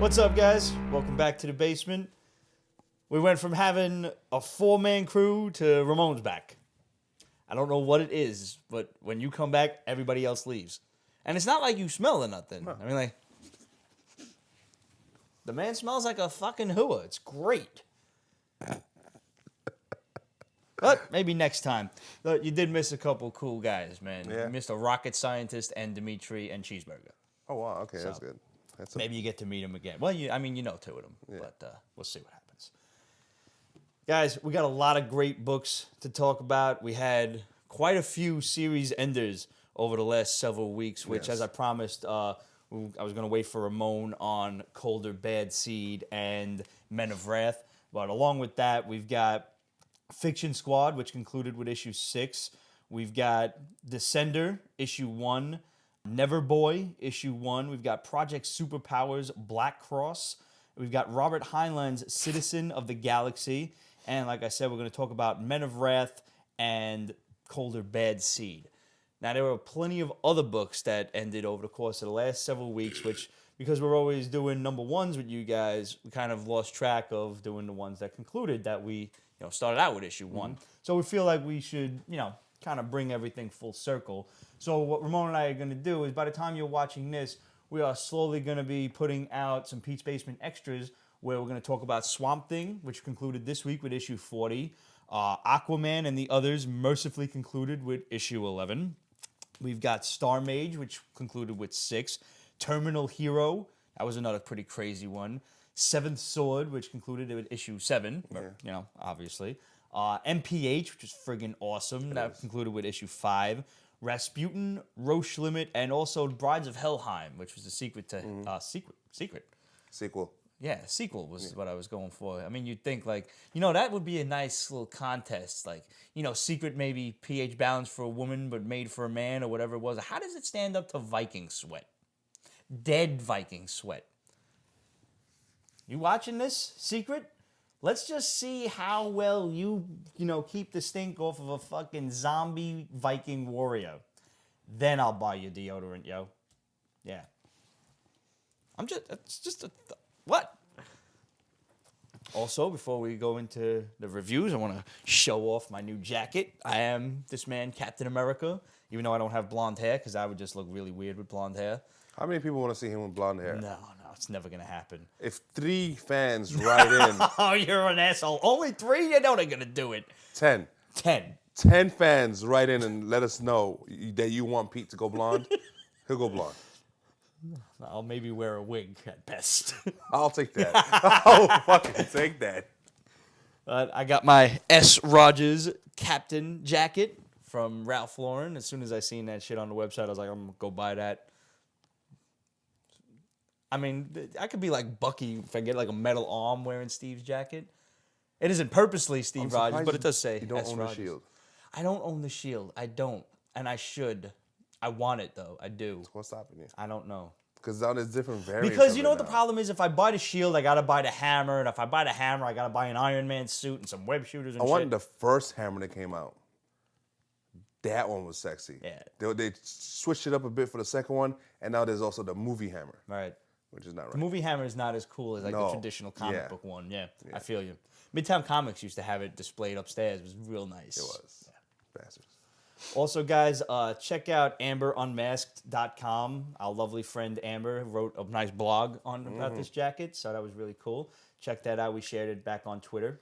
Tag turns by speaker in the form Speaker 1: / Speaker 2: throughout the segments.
Speaker 1: What's up, guys? Welcome back to the basement. We went from having a four-man crew to Ramon's back. I don't know what it is, but when you come back, everybody else leaves. And it's not like you smell or nothing.
Speaker 2: No.
Speaker 1: I mean, like, the man smells like a fucking hooah. It's great. But maybe next time. Look, you did miss a couple cool guys, man.
Speaker 2: Yeah.
Speaker 1: You missed a rocket scientist and Dimitri and Cheeseburger.
Speaker 2: Oh, wow. Okay,
Speaker 1: So,
Speaker 2: that's good. That's
Speaker 1: Maybe you get to meet him again. Well, you know two of them,
Speaker 2: Yeah.
Speaker 1: but we'll see what happens. Guys, we got a lot of great books to talk about. We had quite a few series enders over the last several weeks, which,
Speaker 2: Yes.
Speaker 1: as I promised, I was going to wait for Ramon on Colder Bad Seed and Men of Wrath. But along with that, we've got Fiction Squad, which concluded with issue 6. We've got Descender, issue 1. Neverboy, issue 1. We've got Project Superpowers, Blackcross. We've got Robert Heinlein's Citizen of the Galaxy. And like I said, we're going to talk about Men of Wrath and Colder Bad Seed. Now, there were plenty of other books that ended over the course of the last several weeks, which, because we're always doing number ones with you guys, we kind of lost track of doing the ones that concluded that we started out with issue 1. So we feel like we should, kind of bring everything full circle. So what Ramon and I are going to do is, by the time you're watching this, we are slowly going to be putting out some Pete's Basement extras where we're going to talk about Swamp Thing, which concluded this week with issue 40. Aquaman and the Others mercifully concluded with issue 11. We've got Star Mage, which concluded with 6. Terminal Hero, that was another pretty crazy one. Seventh Sword, which concluded with issue 7, obviously. MPH, which is friggin' awesome. That concluded with issue 5. Rasputin, Roche Limit, and also Brides of Helheim, which was the secret to
Speaker 2: Sequel.
Speaker 1: Yeah, sequel was what I was going for. I mean, you'd think, that would be a nice little contest. Secret maybe pH balance for a woman, but made for a man or whatever it was. How does it stand up to Viking Sweat? Dead Viking Sweat. You watching this, Secret? Let's just see how well you keep the stink off of a fucking zombie Viking warrior. Then I'll buy you deodorant, yo. Yeah. What? Also, before we go into the reviews, I want to show off my new jacket. I am this man, Captain America, even though I don't have blonde hair, because I would just look really weird with blonde hair.
Speaker 2: How many people want to see him with blonde hair?
Speaker 1: No, it's never going to happen.
Speaker 2: If 3 fans write in...
Speaker 1: Oh, you're an asshole. Only 3? You know they're going to do it.
Speaker 2: 10. 10 fans write in and let us know that you want Pete to go blonde. He'll go blonde.
Speaker 1: I'll maybe wear a wig at best.
Speaker 2: I'll take that. I'll fucking take that.
Speaker 1: I got my S. Rogers Captain jacket from Ralph Lauren. As soon as I seen that shit on the website, I was like, I'm going to go buy that. I mean, I could be like Bucky if I get like a metal arm wearing Steve's jacket. It isn't purposely Steve Rogers, but it does say
Speaker 2: you don't
Speaker 1: S.
Speaker 2: own
Speaker 1: Rogers.
Speaker 2: the shield.
Speaker 1: I don't own the shield. I don't. And I should. I want it, though. I do.
Speaker 2: What's stopping you?
Speaker 1: I don't know.
Speaker 2: Because now there's different variants.
Speaker 1: Because you know
Speaker 2: of
Speaker 1: what
Speaker 2: it
Speaker 1: the
Speaker 2: now.
Speaker 1: problem is? If I buy the shield, I got to buy the hammer. And if I buy the hammer, I got to buy an Iron Man suit and some web shooters and
Speaker 2: I
Speaker 1: shit.
Speaker 2: wanted the first hammer that came out. That one was sexy.
Speaker 1: Yeah.
Speaker 2: They switched it up a bit for the second one, and now there's also the movie hammer.
Speaker 1: Right.
Speaker 2: Which is not right.
Speaker 1: The movie hammer is not as cool as the traditional comic book one. Yeah, I feel you. Midtown Comics used to have it displayed upstairs. It was real nice.
Speaker 2: It was. Yeah. Bastards.
Speaker 1: Also, guys, check out AmberUnmasked.com. Our lovely friend Amber wrote a nice blog about this jacket, so that was really cool. Check that out. We shared it back on Twitter.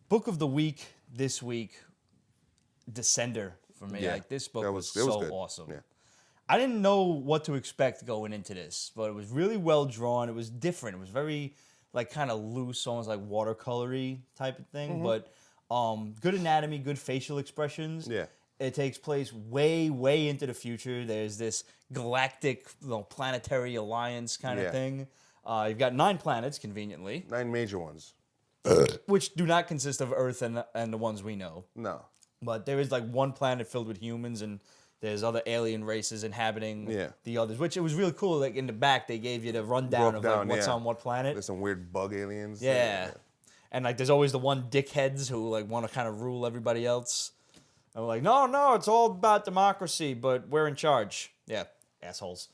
Speaker 1: Book of the week this week, Descender for me.
Speaker 2: Yeah.
Speaker 1: This book was
Speaker 2: good.
Speaker 1: awesome.
Speaker 2: Yeah.
Speaker 1: I didn't know what to expect going into this, but it was really well drawn. It was different. It was very, kind of loose, almost like watercolory type of thing. But good anatomy, good facial expressions.
Speaker 2: Yeah.
Speaker 1: It takes place way, way into the future. There's this galactic, planetary alliance kind of thing. You've got 9 planets, conveniently.
Speaker 2: 9 major ones.
Speaker 1: Which do not consist of Earth and the ones we know.
Speaker 2: No.
Speaker 1: But there is, one planet filled with humans, and there's other alien races inhabiting the others, which it was really cool. Like, in the back, they gave you the rundown of what's on what planet.
Speaker 2: There's some weird bug aliens.
Speaker 1: Yeah. And, there's always the one dickheads who, want to kind of rule everybody else. And we're like, no, it's all about democracy, but we're in charge. Yeah, assholes.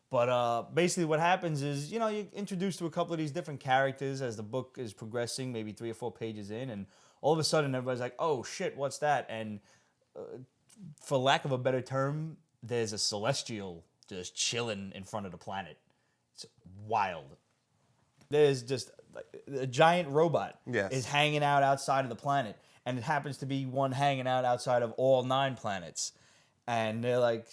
Speaker 1: But basically, what happens is, you're introduced to a couple of these different characters as the book is progressing, maybe 3 or 4 pages in, and all of a sudden, everybody's like, "Oh shit, what's that?" And for lack of a better term, there's a celestial just chilling in front of the planet. It's wild. There's just like, a giant robot
Speaker 2: Yes.
Speaker 1: is hanging out outside of the planet, and it happens to be one hanging out outside of all 9 planets. And they're like,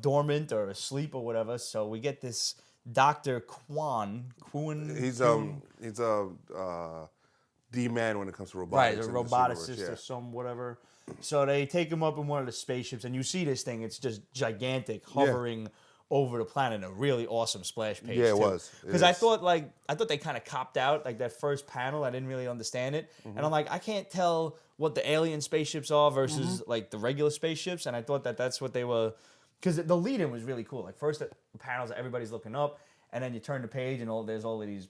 Speaker 1: dormant or asleep or whatever. So we get this Dr. Quan.
Speaker 2: He's a D-man when it comes to robotics.
Speaker 1: Right, a
Speaker 2: in this
Speaker 1: roboticist
Speaker 2: universe, yeah.
Speaker 1: or some whatever. So they take him up in one of the spaceships, and you see this thing. It's just gigantic, hovering over the planet. A really awesome splash page.
Speaker 2: Yeah, it was. It
Speaker 1: Because I
Speaker 2: is.
Speaker 1: thought they kind of copped out like that first panel. I didn't really understand it,
Speaker 2: Mm-hmm.
Speaker 1: and I'm like, I can't tell what the alien spaceships are versus like the regular spaceships, and I thought that's what they were. Because the lead-in was really cool. Like first the panels, everybody's looking up, and then you turn the page, and there's all of these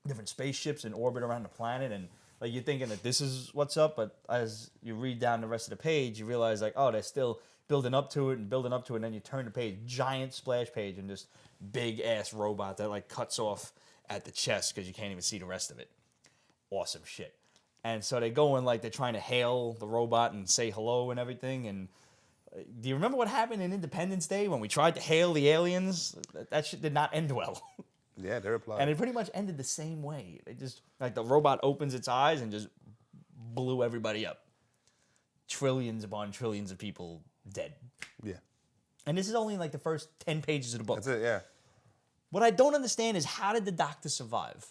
Speaker 1: different spaceships in orbit around the planet, and like you're thinking that this is what's up, but as you read down the rest of the page, you realize like, oh, they're still building up to it, and then you turn the page, giant splash page, and just big ass robot that like cuts off at the chest because you can't even see the rest of it. Awesome shit. And so they go in like they're trying to hail the robot and say hello and everything. And do you remember what happened in Independence Day when we tried to hail the aliens? That shit did not end well.
Speaker 2: Yeah, they replied.
Speaker 1: And it pretty much ended the same way. They just, like, the robot opens its eyes and just blew everybody up. Trillions upon trillions of people dead.
Speaker 2: Yeah.
Speaker 1: And this is only like the first 10 pages of the book.
Speaker 2: That's it, yeah.
Speaker 1: What I don't understand is, how did the doctor survive?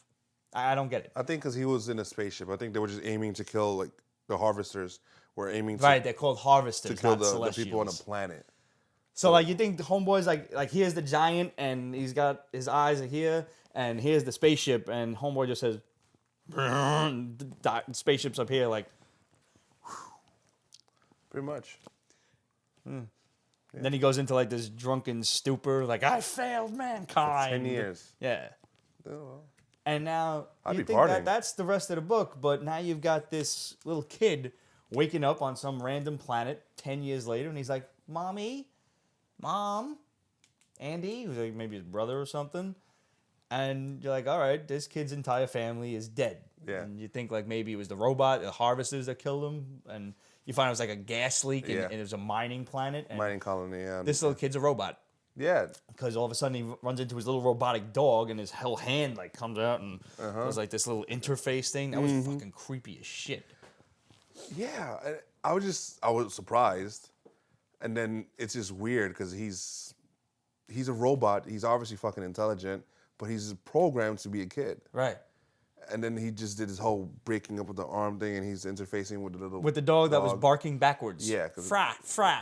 Speaker 1: I don't get it.
Speaker 2: I think because he was in a spaceship. I think they were just aiming to kill, like, the harvesters were aiming to,
Speaker 1: Right, they're called harvesters,
Speaker 2: to kill
Speaker 1: not
Speaker 2: the people on the
Speaker 1: celestials.
Speaker 2: planet.
Speaker 1: So, like, you think the homeboy's like here's the giant, and he's got his eyes are here, and here's the spaceship, and homeboy just says, spaceship's up here, like.
Speaker 2: Pretty much.
Speaker 1: Then he goes into like this drunken stupor, like, I failed mankind.
Speaker 2: 10 years.
Speaker 1: Yeah.
Speaker 2: Oh, well.
Speaker 1: And now
Speaker 2: I'd
Speaker 1: you
Speaker 2: be
Speaker 1: think
Speaker 2: partying.
Speaker 1: that's the rest of the book, but now you've got this little kid waking up on some random planet 10 years later, and he's like, Mom, Andy, who's like maybe his brother or something. And you're like, all right, this kid's entire family is dead.
Speaker 2: Yeah.
Speaker 1: And you think like maybe it was the robot, the harvesters that killed him, and you find it was like a gas leak, and,
Speaker 2: Yeah.
Speaker 1: and it was a mining planet. And
Speaker 2: Mining colony, yeah.
Speaker 1: this little kid's a robot.
Speaker 2: Yeah.
Speaker 1: Because all of a sudden he runs into his little robotic dog, and his whole hand like comes out, and there's like this little interface thing. That was fucking creepy as shit.
Speaker 2: Yeah. I was surprised. And then it's just weird because he's a robot. He's obviously fucking intelligent, but he's programmed to be a kid.
Speaker 1: Right.
Speaker 2: And then he just did his whole breaking up with the arm thing, and he's interfacing with the little
Speaker 1: With the dog that was barking backwards.
Speaker 2: Yeah, 'cause
Speaker 1: Fra,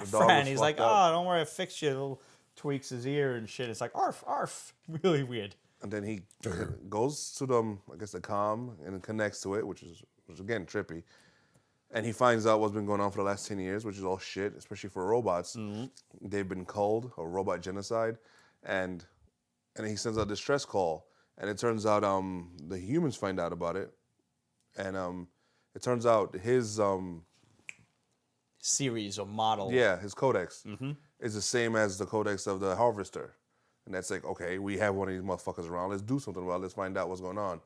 Speaker 2: the dog
Speaker 1: and
Speaker 2: was
Speaker 1: he's like,
Speaker 2: fucked up.
Speaker 1: oh, don't worry, I fixed you. Little tweaks his ear and shit. It's like, arf, arf. Really weird.
Speaker 2: And then he goes to the comm and connects to it, which is again trippy. And he finds out what's been going on for the last 10 years, which is all shit, especially for robots. They've been culled, or robot genocide, and he sends out a distress call. And it turns out the humans find out about it, and it turns out his
Speaker 1: Series or model.
Speaker 2: his codex is the same as the codex of the harvester. And that's like, okay, we have one of these motherfuckers around. Let's do something about it. Let's find out what's going on.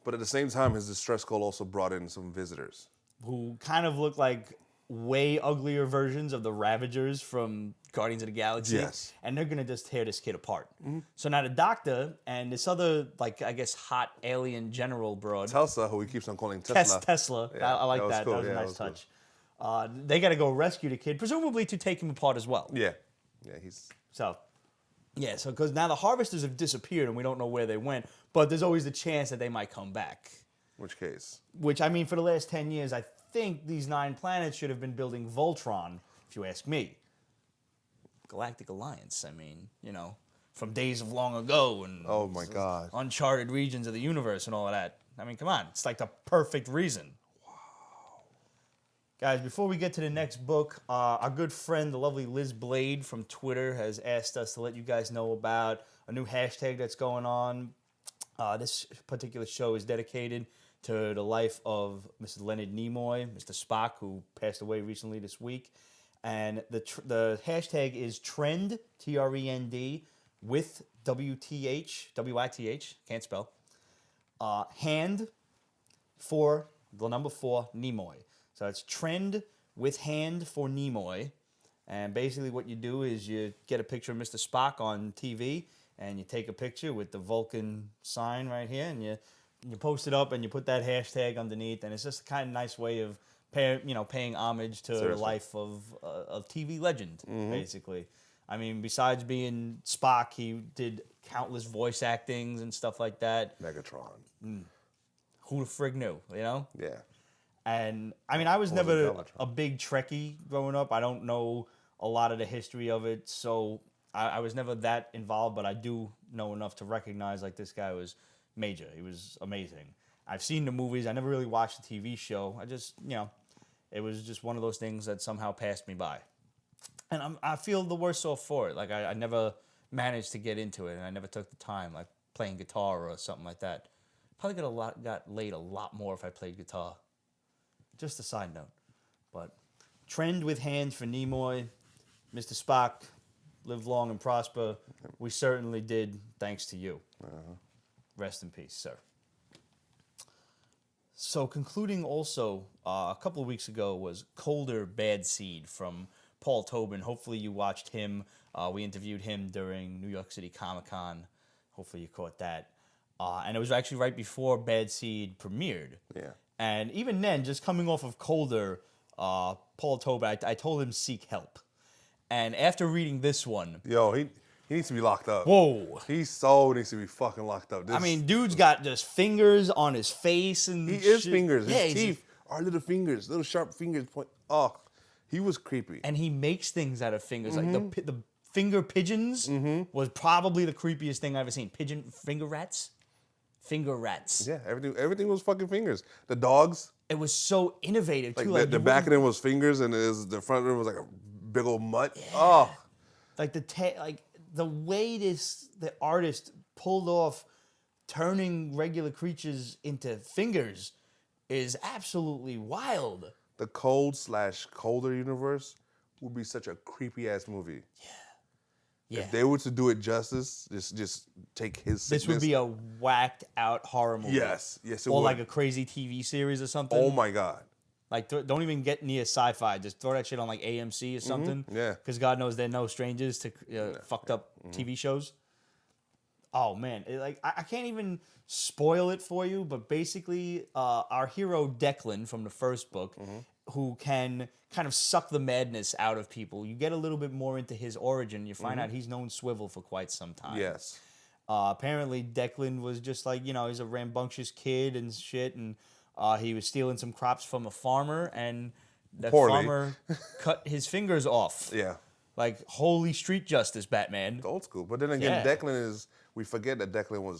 Speaker 2: But at the same time, his distress call also brought in some visitors.
Speaker 1: Who kind of look like way uglier versions of the Ravagers from Guardians of the Galaxy.
Speaker 2: Yes.
Speaker 1: And they're going to just tear this kid apart. So now the doctor and this other, like, I guess, hot alien general broad.
Speaker 2: Tesla, who he keeps on calling Tesla.
Speaker 1: Tesla.
Speaker 2: Yeah,
Speaker 1: I like
Speaker 2: that was
Speaker 1: that.
Speaker 2: cool.
Speaker 1: That was a
Speaker 2: Yeah,
Speaker 1: nice
Speaker 2: that was
Speaker 1: touch. They got to go rescue the kid, presumably to take him apart as well.
Speaker 2: Yeah. Yeah, he's...
Speaker 1: So because now the harvesters have disappeared and we don't know where they went, but there's always the chance that they might come back.
Speaker 2: Which case?
Speaker 1: Which, I mean, for the last 10 years, I think these 9 planets should have been building Voltron, if you ask me. Galactic Alliance, I mean, from days of long ago and
Speaker 2: Oh, my God.
Speaker 1: uncharted regions of the universe and all of that. I mean, come on, it's like the perfect reason. Wow. Guys, before we get to the next book, our good friend, the lovely Liz Blade from Twitter, has asked us to let you guys know about a new hashtag that's going on. This particular show is dedicated to the life of Mr. Leonard Nimoy, Mr. Spock, who passed away recently this week. And the hashtag is Trend, Trend, with WYTH, can't spell. Hand for the number 4, Nimoy. So it's trend with hand for Nimoy. And basically what you do is you get a picture of Mr. Spock on TV and you take a picture with the Vulcan sign right here and you post it up and you put that hashtag underneath, and it's just a kind of nice way of paying homage to the life of a TV legend, basically. I mean, besides being Spock, he did countless voice actings and stuff like that.
Speaker 2: Megatron.
Speaker 1: Who the frig knew, you know?
Speaker 2: Yeah.
Speaker 1: And, I mean, I was never a big Trekkie growing up. I don't know a lot of the history of it, so I was never that involved, but I do know enough to recognize, like, this guy was major. He was amazing. I've seen the movies. I never really watched the TV show. I just, it was just one of those things that somehow passed me by. And I feel the worse off for it. Like, I never managed to get into it, and I never took the time, like playing guitar or something like that. Probably got laid a lot more if I played guitar. Just a side note. But trend with hands for Nimoy. Mr. Spock, live long and prosper. We certainly did, thanks to you. Rest in peace, sir. So concluding also, a couple of weeks ago was Colder Bad Seed from Paul Tobin. Hopefully you watched him. We interviewed him during New York City Comic-Con. Hopefully you caught that. And it was actually right before Bad Seed premiered.
Speaker 2: Yeah.
Speaker 1: And even then, just coming off of Colder, Paul Tobin, I told him seek help. And after reading this one...
Speaker 2: Yo, he needs to be locked up.
Speaker 1: Whoa.
Speaker 2: He so needs to be fucking locked up.
Speaker 1: I mean, dude's got just fingers on his face and
Speaker 2: He
Speaker 1: shit.
Speaker 2: is fingers. His teeth are little fingers. Little sharp fingers. He was creepy.
Speaker 1: And he makes things out of fingers. Like the finger pigeons was probably the creepiest thing I've ever seen. Finger rats? Finger rats.
Speaker 2: Yeah, everything was fucking fingers. The dogs.
Speaker 1: It was so innovative, too.
Speaker 2: Like the back of them was fingers, and the front of them was like a big old mutt. Yeah. Oh.
Speaker 1: Like the way the artist pulled off turning regular creatures into fingers is absolutely wild.
Speaker 2: The Cold/Colder universe would be such a creepy ass movie. Yeah. If they were to do it justice, just take his sickness.
Speaker 1: This would be a whacked out horror movie.
Speaker 2: Yes, it
Speaker 1: or
Speaker 2: would.
Speaker 1: Like a crazy TV series or something.
Speaker 2: Oh my God.
Speaker 1: Like, don't even get near sci-fi. Just throw that shit on, like, AMC or something.
Speaker 2: Yeah.
Speaker 1: Because God knows they're no strangers to fucked up TV shows. Oh, man. I can't even spoil it for you, but basically, our hero Declan from the first book, who can kind of suck the madness out of people. You get a little bit more into his origin. You find out he's known Swivel for quite some time.
Speaker 2: Yes.
Speaker 1: Apparently, Declan was just like, he's a rambunctious kid and shit, and he was stealing some crops from a farmer, and that farmer cut his fingers off.
Speaker 2: Yeah.
Speaker 1: Like, holy street justice, Batman.
Speaker 2: Old school. But then again, Declan we forget that Declan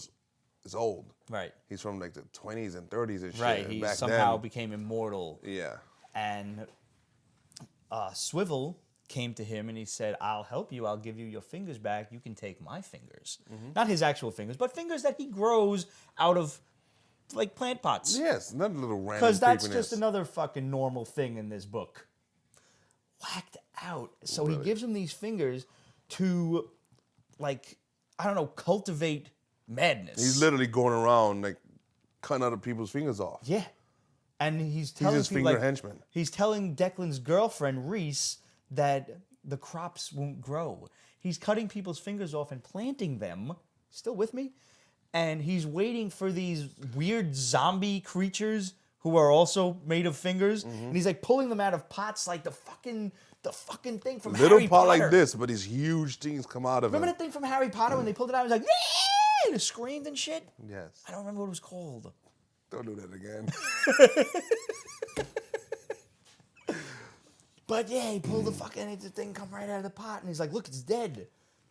Speaker 2: is old. Right. He's from like the 20s and 30s and shit.
Speaker 1: Right. He somehow became immortal.
Speaker 2: Yeah.
Speaker 1: And Swivel came to him and he said, I'll help you. I'll give you your fingers back. You can take my fingers. Not his actual fingers, but fingers that he grows out of, like, plant pots.
Speaker 2: Yes, not a little random
Speaker 1: because that's just another fucking normal thing in this book. Whacked out. So he gives him these fingers to, like, I don't know, cultivate madness.
Speaker 2: He's literally going around, like, cutting other people's fingers off.
Speaker 1: Yeah. And he's telling
Speaker 2: his finger henchman.
Speaker 1: He's telling Declan's girlfriend, Reese, that the crops won't grow. He's cutting people's fingers off and planting them. Still with me? And he's waiting for these weird zombie creatures who are also made of fingers. And he's like pulling them out of pots like the fucking thing from Harry Potter.
Speaker 2: Little pot like this, but these huge things come out of it.
Speaker 1: Remember that thing from Harry Potter when they pulled it out? It was like, yeah! And it screamed and shit?
Speaker 2: Yes.
Speaker 1: I don't remember what it was called.
Speaker 2: Don't do that again.
Speaker 1: But yeah, he pulled the thing come right out of the pot, and he's like, look, it's dead.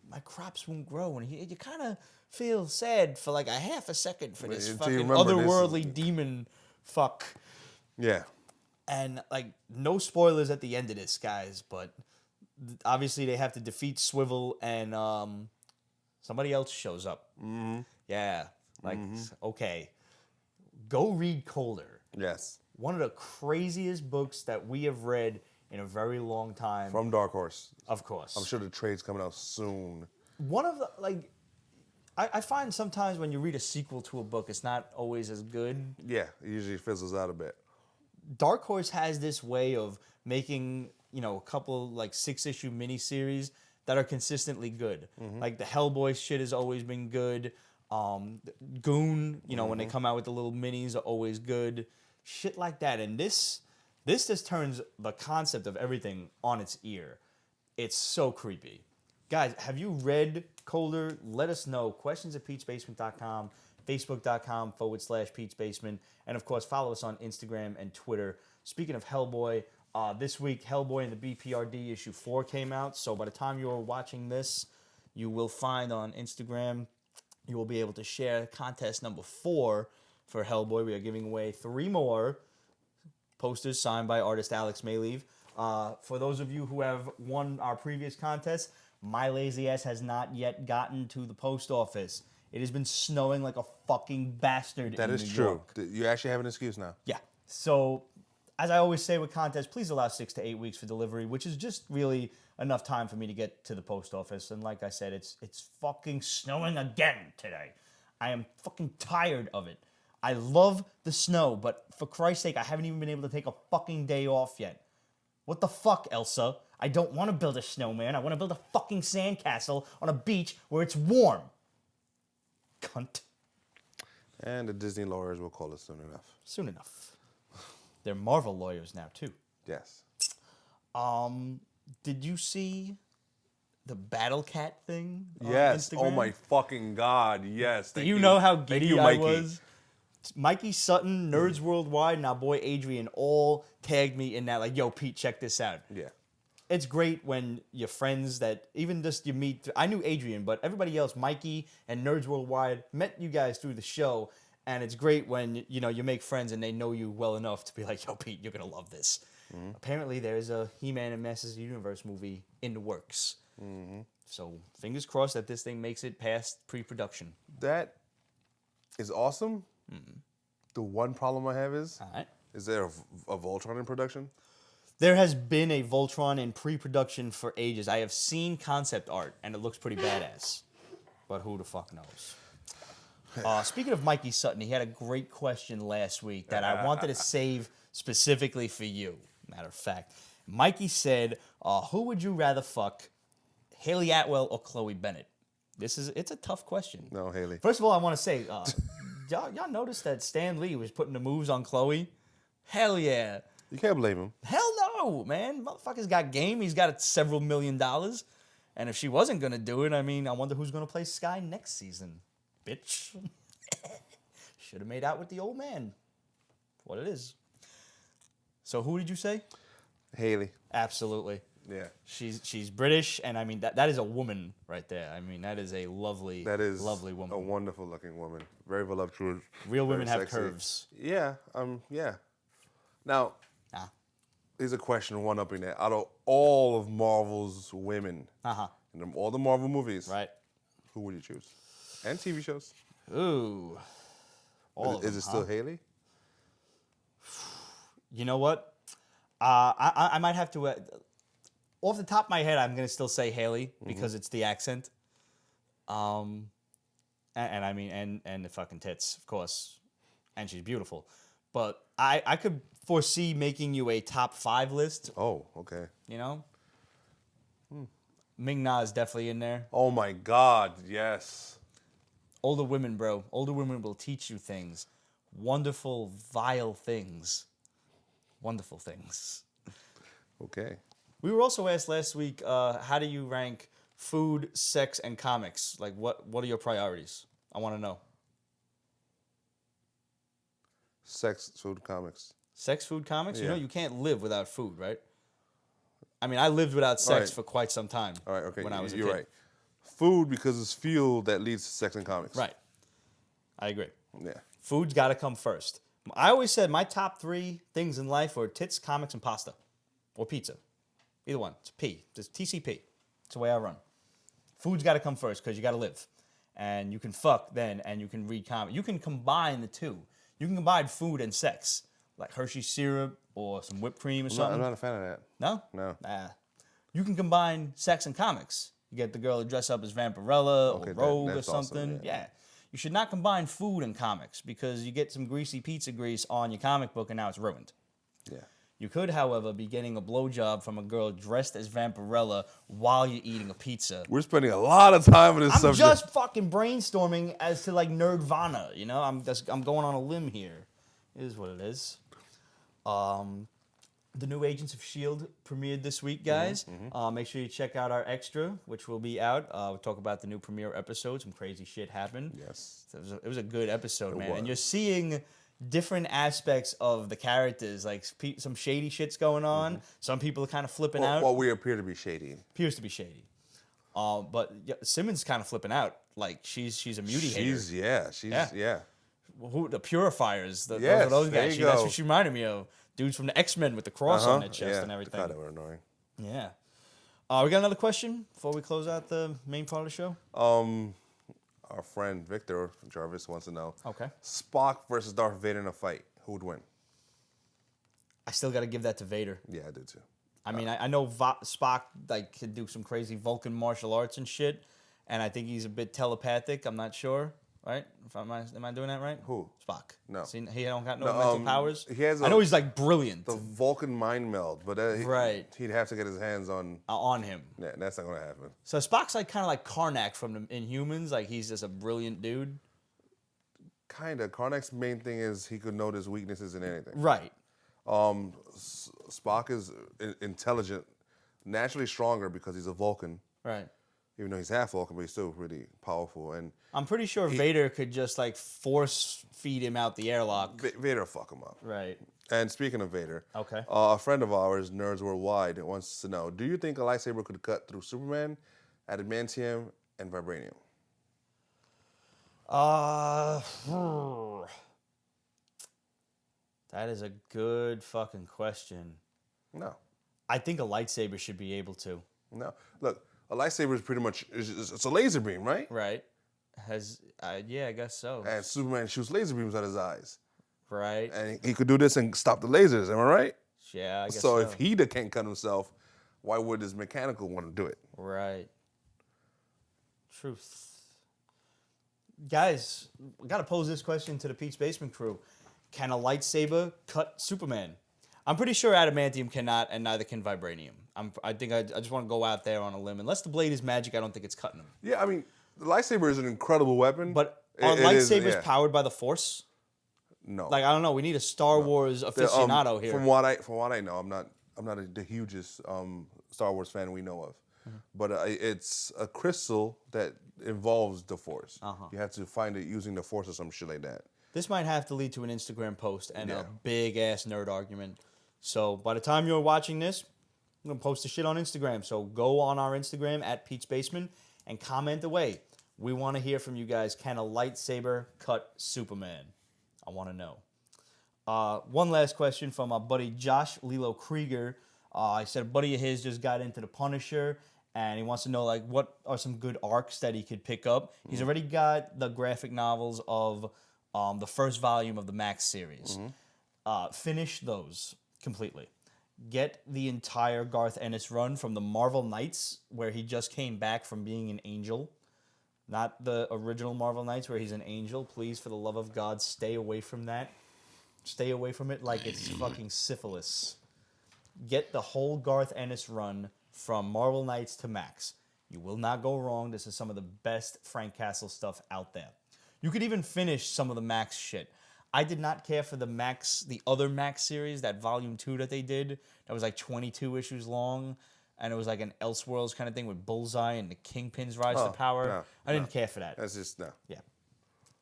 Speaker 1: My crops won't grow. And you kind of feel sad for like a half a second for this fucking otherworldly demon fuck.
Speaker 2: Yeah.
Speaker 1: And like, no spoilers at the end of this, guys, but obviously they have to defeat Swivel, and somebody else shows up. Yeah. Like, okay. Go read Colder.
Speaker 2: Yes.
Speaker 1: One of the craziest books that we have read in a very long time.
Speaker 2: From Dark Horse.
Speaker 1: Of course.
Speaker 2: I'm sure the trade's coming out soon.
Speaker 1: one of the, like, I find sometimes when you read a sequel to a book, it's not always as good.
Speaker 2: Yeah, it usually fizzles out a bit.
Speaker 1: Dark Horse has this way of making, a couple, like, 6-issue miniseries that are consistently good. Like, the Hellboy shit has always been good. Goon, when they come out with the little minis are always good. Shit like that. And this just turns the concept of everything on its ear. It's so creepy. Guys, have you read Colder? Let us know. Questions@Pete'sBasement.com, Facebook.com/Pete's Basement. And, of course, follow us on Instagram and Twitter. Speaking of Hellboy, this week, Hellboy and the BPRD issue 4 came out. So by the time you're watching this, you will find on Instagram, you will be able to share contest number 4 for Hellboy. We are giving away 3 more posters signed by artist Alex Mayleave. For those of you who have won our previous contest, my lazy ass has not yet gotten to the post office. It has been snowing like a fucking bastard in New York. That is true.
Speaker 2: You actually have an excuse now.
Speaker 1: Yeah. So, as I always say with contests, please allow 6 to 8 weeks for delivery, which is just really enough time for me to get to the post office. And like I said, it's fucking snowing again today. I am fucking tired of it. I love the snow, but for Christ's sake, I haven't even been able to take a fucking day off yet. What the fuck, Elsa? I don't want to build a snowman. I want to build a fucking sandcastle on a beach where it's warm. Cunt.
Speaker 2: And the Disney lawyers will call us soon enough.
Speaker 1: Soon enough. They're Marvel lawyers now, too.
Speaker 2: Yes.
Speaker 1: Did you see the Battle Cat thing on
Speaker 2: Yes.
Speaker 1: Instagram?
Speaker 2: Oh my fucking God. Yes.
Speaker 1: Do you know how
Speaker 2: Thank
Speaker 1: giddy
Speaker 2: you,
Speaker 1: I
Speaker 2: Mikey.
Speaker 1: was? Mikey Sutton, Nerds Worldwide, and our boy Adrian all tagged me in that, like, yo, Pete, check this out.
Speaker 2: Yeah.
Speaker 1: It's great when your friends that even just you meet. I knew Adrian, but everybody else, Mikey and Nerds Worldwide, met you guys through the show. And it's great when, you make friends and they know you well enough to be like, yo, Pete, you're going to love this. Mm-hmm. Apparently, there's a He-Man and Masters of the Universe movie in the works. Mm-hmm. So, fingers crossed that this thing makes it past pre-production.
Speaker 2: That is awesome. Mm-hmm. The one problem I have is there a Voltron in production?
Speaker 1: There has been a Voltron in pre-production for ages. I have seen concept art, and it looks pretty badass. But who the fuck knows? Speaking of Mikey Sutton, he had a great question last week that I wanted to save specifically for you. Matter of fact, Mikey said, who would you rather fuck, Haley Atwell or Chloe Bennett? It's a tough question.
Speaker 2: No, Haley.
Speaker 1: First of all, I want to say, y'all noticed that Stan Lee was putting the moves on Chloe? Hell yeah.
Speaker 2: You can't blame him.
Speaker 1: Hell no, man. Motherfucker's got game. He's got several $1 million. And if she wasn't going to do it, I wonder who's going to play Sky next season. Bitch. Should have made out with the old man. What it is. So who did you say?
Speaker 2: Haley.
Speaker 1: Absolutely.
Speaker 2: Yeah.
Speaker 1: She's British, and that is a woman right there. That is a lovely woman.
Speaker 2: A wonderful looking woman. Very voluptuous.
Speaker 1: Real women have
Speaker 2: sexy.
Speaker 1: curves.
Speaker 2: Yeah. Yeah. Now, here's a question one-upping that. Out of all of Marvel's women, in all the Marvel movies,
Speaker 1: right?
Speaker 2: Who would you choose? And TV shows.
Speaker 1: Ooh.
Speaker 2: Is it still Haley?
Speaker 1: You know what? I might have to. Off the top of my head, I'm gonna still say Haley because it's the accent. And the fucking tits, of course, and she's beautiful. But I could foresee making you a top 5 list.
Speaker 2: Oh, okay.
Speaker 1: Ming Na is definitely in there.
Speaker 2: Oh my God, yes.
Speaker 1: Older women, bro. Older women will teach you things. Wonderful, vile things. Wonderful things.
Speaker 2: Okay.
Speaker 1: We were also asked last week, how do you rank food, sex, and comics? Like, what are your priorities? I want to know.
Speaker 2: Sex, food, comics.
Speaker 1: Sex, food, comics?
Speaker 2: Yeah.
Speaker 1: You can't live without food, right? I lived without sex for quite some time.
Speaker 2: All right, okay.
Speaker 1: When I was a kid.
Speaker 2: You're right. Food because it's fuel that leads to sex and comics.
Speaker 1: Right. I agree.
Speaker 2: Yeah.
Speaker 1: Food's got to come first. I always said my top 3 things in life were tits, comics, and pasta. Or pizza. Either one. It's P. It's TCP. It's the way I run. Food's got to come first because you got to live. And you can fuck then, and you can read comics. You can combine the two. You can combine food and sex. Like Hershey syrup or some whipped cream or something.
Speaker 2: I'm not a fan of that.
Speaker 1: No?
Speaker 2: No.
Speaker 1: Nah. You can combine sex and comics. You get the girl to dress up as Vampirella
Speaker 2: Okay,
Speaker 1: or Rogue or
Speaker 2: that's awesome,
Speaker 1: something.
Speaker 2: yeah.
Speaker 1: Yeah. You should not combine food and comics because you get some greasy pizza grease on your comic book and now it's ruined.
Speaker 2: Yeah.
Speaker 1: You could, however, be getting a blowjob from a girl dressed as Vampirella while you're eating a pizza.
Speaker 2: We're spending a lot of time on this
Speaker 1: I'm
Speaker 2: subject.
Speaker 1: just fucking brainstorming as to like Nerdvana, you know? I'm going on a limb here. It is what it is. The new Agents of S.H.I.E.L.D. premiered this week, guys. Make sure you check out our extra, which will be out. We'll talk about the new premiere episode. Some crazy shit happened.
Speaker 2: Yes.
Speaker 1: So it was a good episode, man.
Speaker 2: was.
Speaker 1: And you're seeing different aspects of the characters. Like some shady shit's going on. Some people are kind of flipping out.
Speaker 2: Well, we appear to be shady.
Speaker 1: Appears to be shady. But yeah, Simmons kind of flipping out. Like she's a mutie hater.
Speaker 2: Yeah.
Speaker 1: Who the Purifiers? Those
Speaker 2: Yes,
Speaker 1: are those
Speaker 2: there
Speaker 1: guys.
Speaker 2: you
Speaker 1: That's
Speaker 2: go.
Speaker 1: what she reminded me of. Dudes from the X-Men with the cross on their chest and everything.
Speaker 2: God, they were annoying.
Speaker 1: Yeah. We got another question before we close out the main part of the show.
Speaker 2: Our friend Victor Jarvis wants to know.
Speaker 1: Okay.
Speaker 2: Spock versus Darth Vader in a fight. Who would win?
Speaker 1: I still got to give that to Vader.
Speaker 2: Yeah, I do too.
Speaker 1: I mean, I know Spock like can do some crazy Vulcan martial arts and shit, and I think he's a bit telepathic. I'm not sure, right? Am I doing that right?
Speaker 2: Who?
Speaker 1: Spock.
Speaker 2: No.
Speaker 1: See, he don't got no
Speaker 2: No,
Speaker 1: mental powers.
Speaker 2: he has
Speaker 1: I know he's like brilliant
Speaker 2: The Vulcan mind meld, but
Speaker 1: Right.
Speaker 2: he'd have to get his hands on.
Speaker 1: On him.
Speaker 2: Yeah, that's not gonna happen.
Speaker 1: So Spock's like kind of like Karnak from the Inhumans. Like he's just a brilliant dude.
Speaker 2: Kinda. Karnak's main thing is he could notice weaknesses in anything.
Speaker 1: Right.
Speaker 2: Spock is intelligent, naturally stronger because he's a Vulcan.
Speaker 1: Right.
Speaker 2: Even though he's half Vulcan, but he's still really powerful. And
Speaker 1: I'm pretty sure Vader could just like force feed him out the airlock.
Speaker 2: Vader will fuck him up.
Speaker 1: Right.
Speaker 2: And speaking of Vader,
Speaker 1: Okay.
Speaker 2: a friend of ours, Nerds Worldwide, wants to know: do you think a lightsaber could cut through Superman, adamantium, and vibranium?
Speaker 1: That is a good fucking question.
Speaker 2: No.
Speaker 1: I think a lightsaber should be able to.
Speaker 2: No. Look, a lightsaber is pretty much it's a laser beam, right?
Speaker 1: Right. Yeah, I guess so.
Speaker 2: And Superman shoots laser beams out his eyes.
Speaker 1: Right.
Speaker 2: And he could do this and stop the lasers, am I right?
Speaker 1: Yeah, I guess
Speaker 2: So if he can't cut himself, why would his mechanical want to do it?
Speaker 1: Right. Truth. Guys, we got to pose this question to the Pete's Basement crew. Can a lightsaber cut Superman? I'm pretty sure adamantium cannot, and neither can vibranium. I think I just want to go out there on a limb. Unless the blade is magic, I don't think it's cutting him.
Speaker 2: Yeah, I mean, the lightsaber is an incredible weapon.
Speaker 1: But
Speaker 2: It-
Speaker 1: are
Speaker 2: it is,
Speaker 1: lightsabers
Speaker 2: yeah.
Speaker 1: powered by the Force?
Speaker 2: No.
Speaker 1: Like, I don't know. We need a Star Wars aficionado here.
Speaker 2: From what I know, I'm not the hugest Star Wars fan we know of. But it's a crystal that involves the Force. You have to find it using the Force or some shit like that.
Speaker 1: This might have to lead to an Instagram post and
Speaker 2: Yeah.
Speaker 1: a big-ass nerd argument. So by the time you're watching this, I'm going to post the shit on Instagram. So go on our Instagram at Pete's Basement and comment away. We want to hear from you guys. Can a lightsaber cut Superman? I want to know. One last question from our buddy Josh Lilo Krieger. He said a buddy of his just got into the Punisher, and he wants to know like what are some good arcs that he could pick up. He's already got the graphic novels of the first volume of the Max series. Finish those completely. Get the entire Garth Ennis run from the Marvel Knights, where he just came back from being an angel. Not the original Marvel Knights where he's an angel. Please, for the love of God, stay away from that. Stay away from it like it's fucking syphilis. Get the whole Garth Ennis run from Marvel Knights to Max. You will not go wrong. This is some of the best Frank Castle stuff out there. You could even finish some of the Max shit. I did not care for the other Max series, that volume 2 that they did. That was like 22 issues long. And it was like an Elseworlds kind of thing with Bullseye and the Kingpin's rise to power. I didn't care for that.
Speaker 2: That's just no.
Speaker 1: Yeah.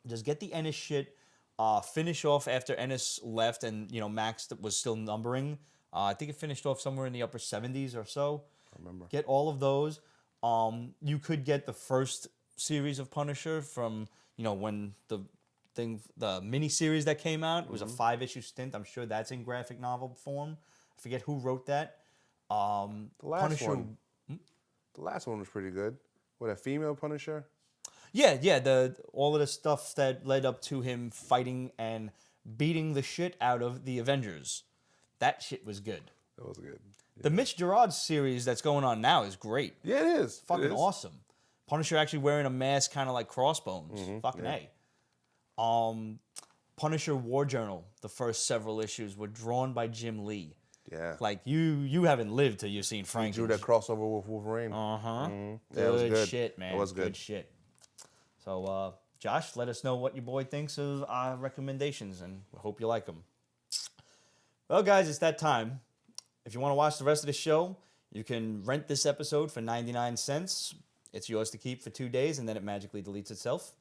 Speaker 1: Just get the Ennis shit. Finish off after Ennis left and, Max was still numbering. I think it finished off somewhere in the upper 70s or so.
Speaker 2: I remember.
Speaker 1: Get all of those. You could get the first series of Punisher from, when the mini-series that came out. It was a 5-issue stint. I'm sure that's in graphic novel form. I forget who wrote that.
Speaker 2: The last
Speaker 1: Punisher.
Speaker 2: one. The last one was pretty good. With a female Punisher.
Speaker 1: Yeah. All of the stuff that led up to him fighting and beating the shit out of the Avengers. That shit was good.
Speaker 2: That was good.
Speaker 1: The Mitch Gerard series that's going on now is great.
Speaker 2: Yeah, it is.
Speaker 1: Fucking awesome. Punisher actually wearing a mask kind of like Crossbones. Fucking A. Punisher War Journal, the first several issues were drawn by Jim Lee.
Speaker 2: Yeah.
Speaker 1: Like, you haven't lived till you've seen Frank.
Speaker 2: He drew that crossover with Wolverine.
Speaker 1: Uh-huh.
Speaker 2: Yeah, it was good.
Speaker 1: Shit, man.
Speaker 2: It was good.
Speaker 1: Good shit. So, Josh, let us know what your boy thinks of our recommendations, and I hope you like them. Well, guys, it's that time. If you want to watch the rest of the show, you can rent this episode for 99 cents. It's yours to keep for 2 days, and then it magically deletes itself.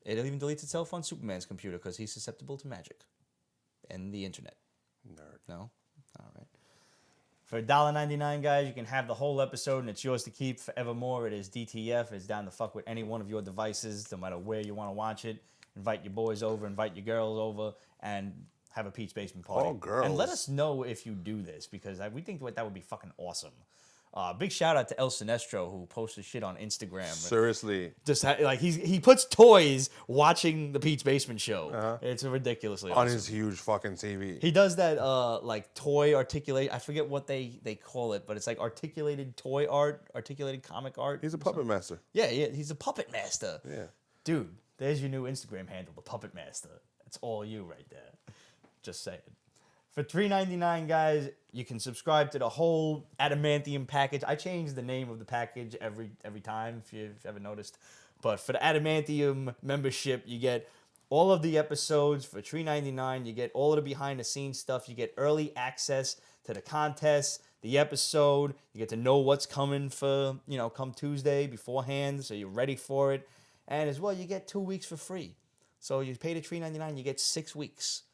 Speaker 1: It even deletes itself on Superman's computer because he's susceptible to magic and the internet.
Speaker 2: Nerd.
Speaker 1: No? All right. For $1.99, guys, you can have the whole episode, and it's yours to keep forevermore. It is DTF. It's down to fuck with any one of your devices, no matter where you want to watch it. Invite your boys over, invite your girls over, and have a Pete's Basement party.
Speaker 2: All girls.
Speaker 1: And let us know if you do this, because we think that would be fucking awesome. Big shout out to El Sinestro, who posted shit on Instagram.
Speaker 2: Seriously.
Speaker 1: Just like he puts toys watching the Pete's Basement show. It's ridiculously
Speaker 2: On
Speaker 1: awesome.
Speaker 2: his huge fucking TV.
Speaker 1: He does that like toy articulate. I forget what they call it, but it's like articulated toy art, articulated comic art.
Speaker 2: He's a puppet master.
Speaker 1: Yeah, he's a puppet master.
Speaker 2: Yeah.
Speaker 1: Dude, there's your new Instagram handle, the Puppet Master. That's all you right there. Just saying. For $3.99, guys, you can subscribe to the whole Adamantium package. I change the name of the package every time, if you've ever noticed. But for the Adamantium membership, you get all of the episodes for $3.99. You get all of the behind-the-scenes stuff. You get early access to the contest, the episode. You get to know what's coming for, come Tuesday beforehand, so you're ready for it. And as well, you get 2 weeks for free. So you pay the $3.99, you get 6 weeks.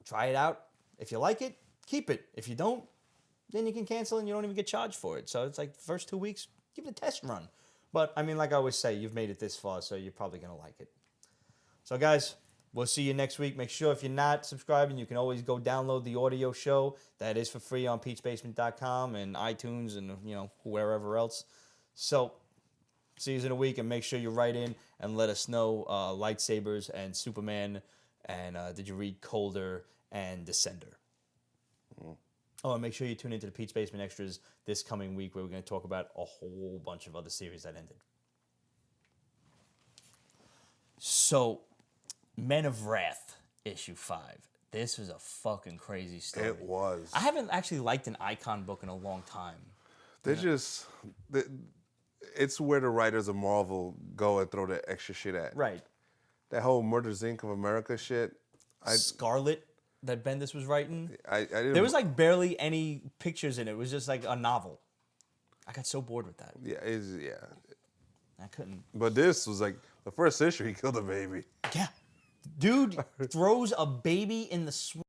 Speaker 1: Try it out. If you like it, keep it. If you don't, then you can cancel and you don't even get charged for it. So it's like the first 2 weeks, give it a test run. But, I mean, like I always say, you've made it this far, so you're probably going to like it. So, guys, we'll see you next week. Make sure if you're not subscribing, you can always go download the audio show. That is for free on peachbasement.com and iTunes and, wherever else. So, see you in a week, and make sure you write in and let us know lightsabers and Superman. And did you read Colder and Descender? Oh, and make sure you tune into the Pete's Basement Extras this coming week, where we're going to talk about a whole bunch of other series that ended. So, Men of Wrath, issue 5. This was a fucking crazy story.
Speaker 2: It was.
Speaker 1: I haven't actually liked an Icon book in a long time.
Speaker 2: It's where the writers of Marvel go and throw the extra shit at.
Speaker 1: Right.
Speaker 2: That whole Murder's Inc. of America shit.
Speaker 1: Scarlet that Bendis was writing.
Speaker 2: I didn't.
Speaker 1: There was like barely any pictures in it. It was just like a novel. I got so bored with that.
Speaker 2: Yeah.
Speaker 1: I couldn't.
Speaker 2: But this was like the first issue. He killed a baby.
Speaker 1: Yeah. Dude throws a baby in the swamp.